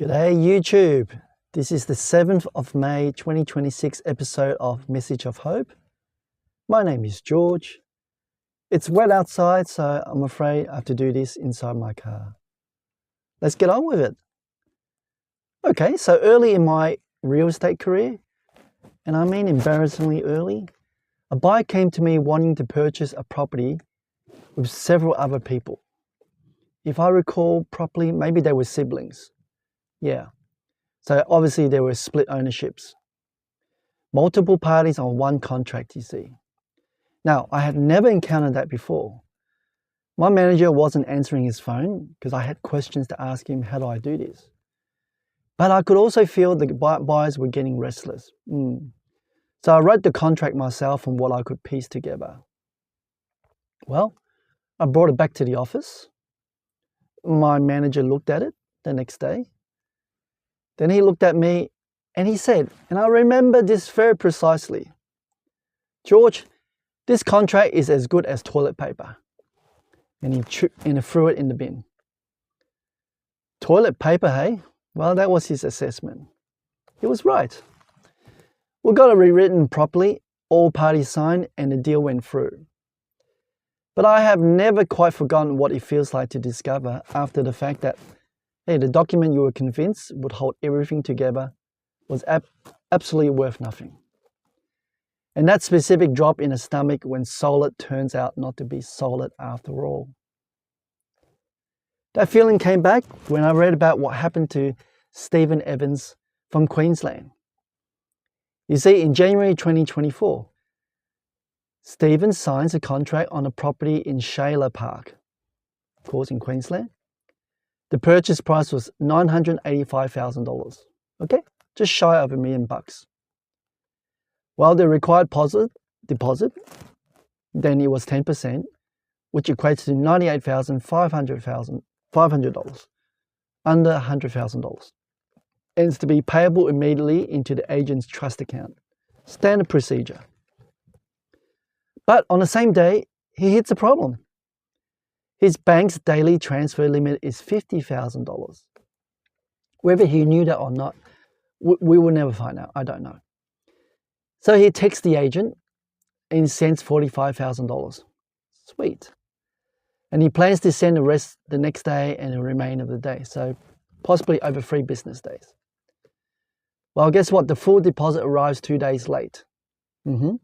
G'day YouTube. This is the 7th of May 2026 episode of Message of Hope. My name is George. It's wet outside, so I'm afraid I have to do this inside my car. Let's get on with it. Okay, so early in my real estate career, and I mean embarrassingly early, a buyer came to me wanting to purchase a property with several other people. If I recall properly, maybe they were siblings. Yeah. So obviously there were split ownerships. Multiple parties on one contract, you see. Now, I had never encountered that before. My manager wasn't answering his phone because I had questions to ask him, how do I do this? But I could also feel the buyers were getting restless. So I wrote the contract myself from what I could piece together. Well, I brought it back to the office. My manager looked at it the next day. Then he looked at me and he said, and I remember this very precisely, "George, this contract is as good as toilet paper." And he threw it in the bin. Toilet paper, hey? Well, that was his assessment. He was right. We got it rewritten properly, all parties signed, and the deal went through. But I have never quite forgotten what it feels like to discover after the fact that, hey, the document you were convinced would hold everything together was absolutely worth nothing. And that specific drop in the stomach when solid turns out not to be solid after all. That feeling came back when I read about what happened to Stephen Evans from Queensland. You see, in January 2024, Stephen signs a contract on a property in Shayla Park, of course in Queensland. The purchase price was $985,000, okay? Just shy of $1 million. Well, the required deposit, then it was 10%, which equates to $98,500, under $100,000. And it's to be payable immediately into the agent's trust account. Standard procedure. But on the same day, he hits a problem. His bank's daily transfer limit is $50,000. Whether he knew that or not, we will never find out. I don't know. So he texts the agent and sends $45,000. Sweet. And he plans to send the rest the next day and the remainder of the day. So possibly over 3 business days. Well, guess what? The full deposit arrives 2 days late. The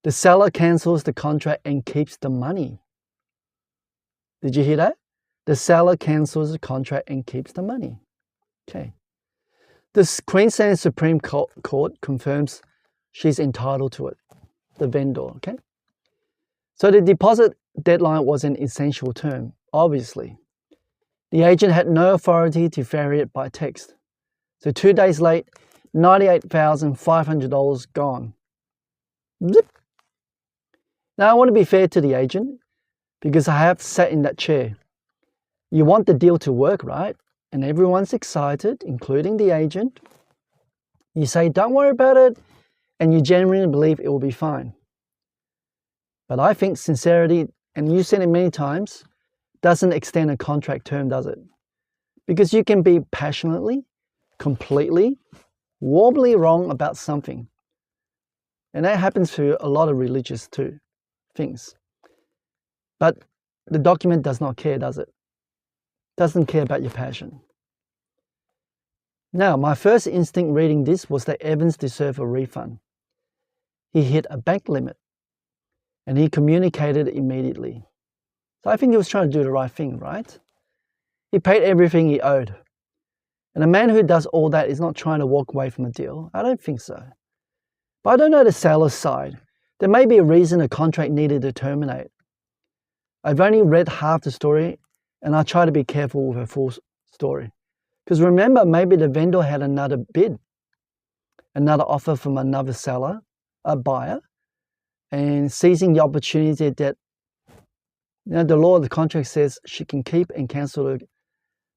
seller cancels the contract and keeps the money. Did you hear that? The seller cancels the contract and keeps the money. Okay. The Queensland Supreme Court confirms she's entitled to it, the vendor, okay? So the deposit deadline was an essential term, obviously. The agent had no authority to vary it by text. So 2 days late, $98,500 gone. Zip. Now I want to be fair to the agent, because I have sat in that chair. You want the deal to work, right? And everyone's excited, including the agent. You say, don't worry about it, and you genuinely believe it will be fine. But I think sincerity, and you've said it many times, doesn't extend a contract term, does it? Because you can be passionately, completely, warmly wrong about something. And that happens to a lot of religious things. But the document does not care, does it? Doesn't care about your passion. Now, my first instinct reading this was that Evans deserved a refund. He hit a bank limit, and he communicated immediately. So I think he was trying to do the right thing, right? He paid everything he owed. And a man who does all that is not trying to walk away from a deal. I don't think so. But I don't know the seller's side. There may be a reason a contract needed to terminate. I've only read half the story, and I try to be careful with a full story. Because remember, maybe the vendor had another bid, another offer from another seller, a buyer, and seizing the opportunity that the law of the contract says she can keep and cancel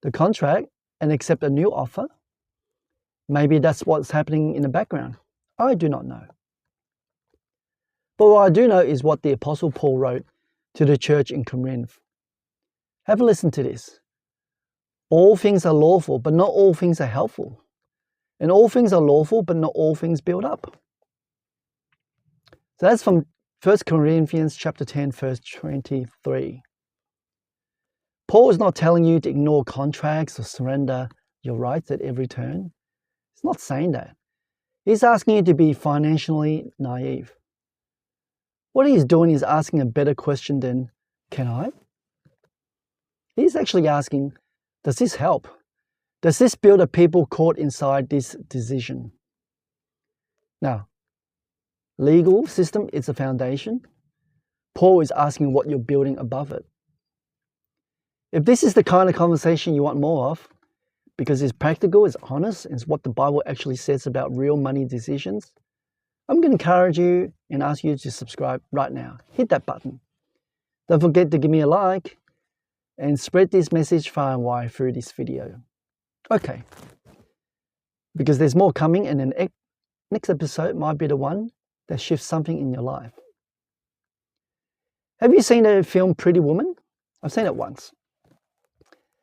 the contract and accept a new offer. Maybe that's what's happening in the background. I do not know. But what I do know is what the Apostle Paul wrote to the church in Corinth. Have a listen to this. All things are lawful, but not all things are helpful. And all things are lawful, but not all things build up. So that's from 1 Corinthians chapter 10, verse 23. Paul is not telling you to ignore contracts or surrender your rights at every turn. He's not saying that. He's asking you to be financially naive. What he's doing is asking a better question than, can I? He's actually asking, does this help? Does this build a people caught inside this decision? Now, legal system is a foundation. Paul is asking what you're building above it. If this is the kind of conversation you want more of, because it's practical, it's honest, it's what the Bible actually says about real money decisions, I'm going to encourage you and ask you to subscribe right now. Hit that button. Don't forget to give me a like and spread this message far and wide through this video. Okay, because there's more coming, and the next episode might be the one that shifts something in your life. Have you seen the film Pretty Woman? I've seen it once.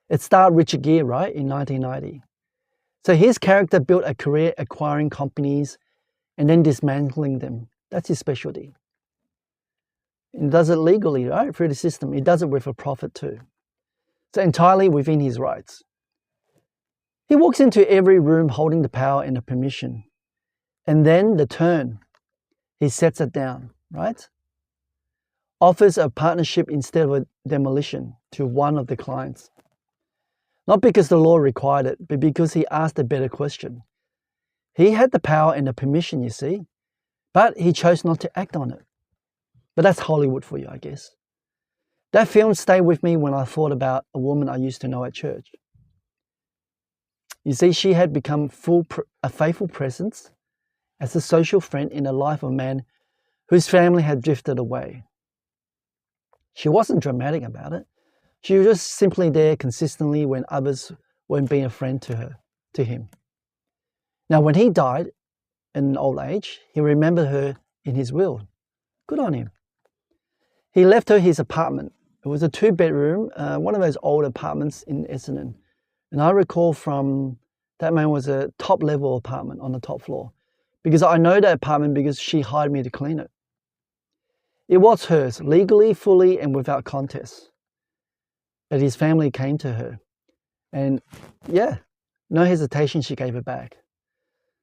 It starred Richard Gere, right, in 1990. So his character built a career acquiring companies and then dismantling them. That's his specialty. And does it legally, right, through the system. He does it with a profit too. So entirely within his rights. He walks into every room holding the power and the permission. And then the turn, he sets it down, right? Offers a partnership instead of a demolition to one of the clients. Not because the law required it, but because he asked a better question. He had the power and the permission, you see, but he chose not to act on it. But that's Hollywood for you, I guess. That film stayed with me when I thought about a woman I used to know at church. You see, she had become a faithful presence as a social friend in the life of a man whose family had drifted away. She wasn't dramatic about it. She was just simply there consistently when others weren't being a friend to him. Now, when he died in old age, he remembered her in his will. Good on him. He left her his apartment. It was a 2-bedroom, one of those old apartments in Essendon. And I recall from that man was a top-level apartment on the top floor. Because I know that apartment because she hired me to clean it. It was hers, legally, fully, and without contest. But his family came to her. And yeah, no hesitation, she gave it back.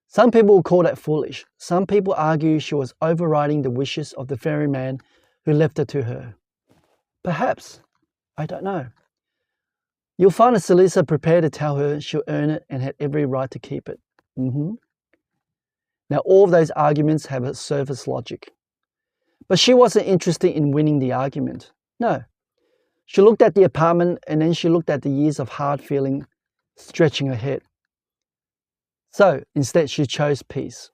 Some people call that foolish. Some people argue she was overriding the wishes of the very man who left it to her. Perhaps. I don't know. You'll find a solicitor prepared to tell her she'll earn it and had every right to keep it. Now, all of those arguments have a surface logic. But she wasn't interested in winning the argument. No. She looked at the apartment and then she looked at the years of hard feeling stretching her head. So, instead, she chose peace.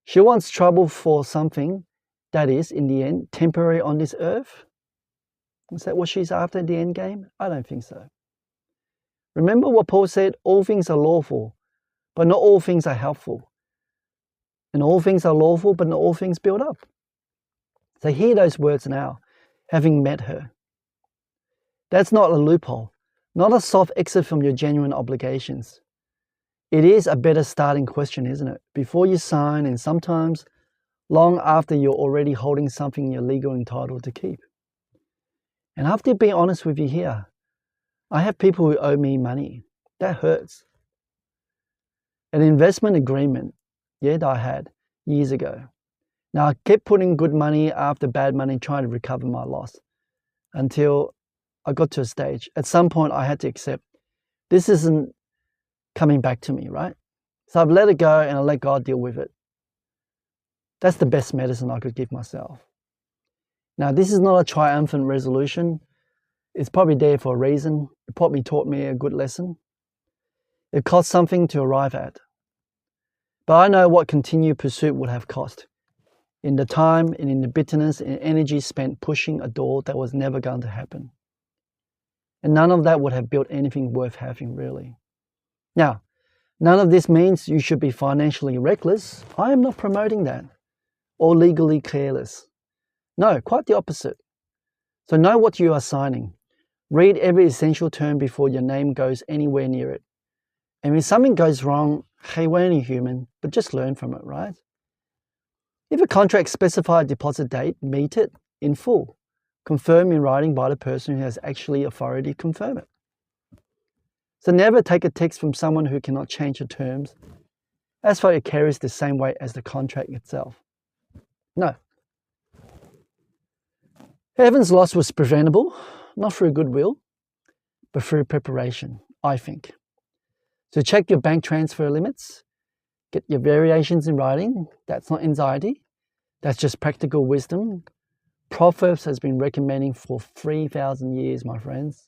She wants trouble for something that is, in the end, temporary on this earth. Is that what she's after in the end game? I don't think so. Remember what Paul said, all things are lawful, but not all things are helpful. And all things are lawful, but not all things build up. So hear those words now, having met her. That's not a loophole, not a soft exit from your genuine obligations. It is a better starting question, isn't it? Before you sign, and sometimes long after you're already holding something you're legally entitled to keep. And I have to be honest with you here. I have people who owe me money. That hurts. An investment agreement, that I had years ago. Now, I kept putting good money after bad money, trying to recover my loss until I got to a stage. At some point, I had to accept this isn't coming back to me, right? So I've let it go and I let God deal with it. That's the best medicine I could give myself. Now, this is not a triumphant resolution. It's probably there for a reason. It probably taught me a good lesson. It cost something to arrive at. But I know what continued pursuit would have cost. In the time and in the bitterness and energy spent pushing a door that was never going to happen. And none of that would have built anything worth having, really. Now, none of this means you should be financially reckless. I am not promoting that. Or legally careless. No, quite the opposite. So know what you are signing. Read every essential term before your name goes anywhere near it. And if something goes wrong, hey, we're only human, but just learn from it, right? If a contract specifies a deposit date, meet it in full. Confirm in writing by the person who has actually authority to confirm it. So never take a text from someone who cannot change the terms, as though it carries the same weight as the contract itself. No. Heaven's loss was preventable, not through goodwill, but through preparation, I think. So check your bank transfer limits, get your variations in writing. That's not anxiety, that's just practical wisdom. Proverbs has been recommending for 3,000 years, my friends.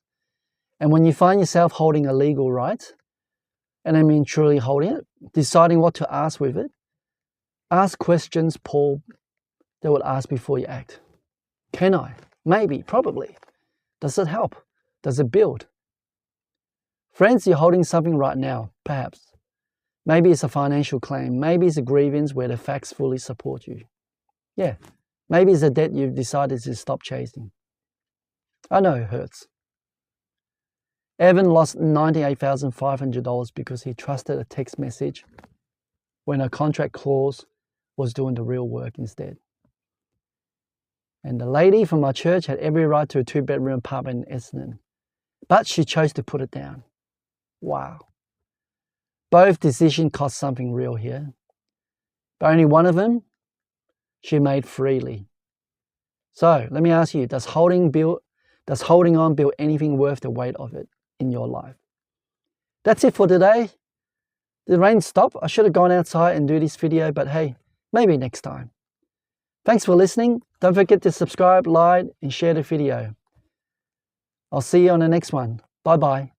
And when you find yourself holding a legal right, and I mean truly holding it, deciding what to ask with it, ask questions, Paul, that will ask before you act. Can I? Maybe, probably. Does it help? Does it build? Friends, you're holding something right now, perhaps. Maybe it's a financial claim. Maybe it's a grievance where the facts fully support you. Yeah, maybe it's a debt you've decided to stop chasing. I know it hurts. Evan lost $98,500 because he trusted a text message when a contract clause was doing the real work instead. And the lady from our church had every right to a 2-bedroom apartment in Essendon, but she chose to put it down. Wow. Both decisions cost something real here, but only one of them she made freely. So let me ask you, does holding on build anything worth the weight of it in your life? That's it for today. The rain stopped. I should have gone outside and do this video, but hey, maybe next time. Thanks for listening. Don't forget to subscribe, like, and share the video. I'll see you on the next one. Bye-bye.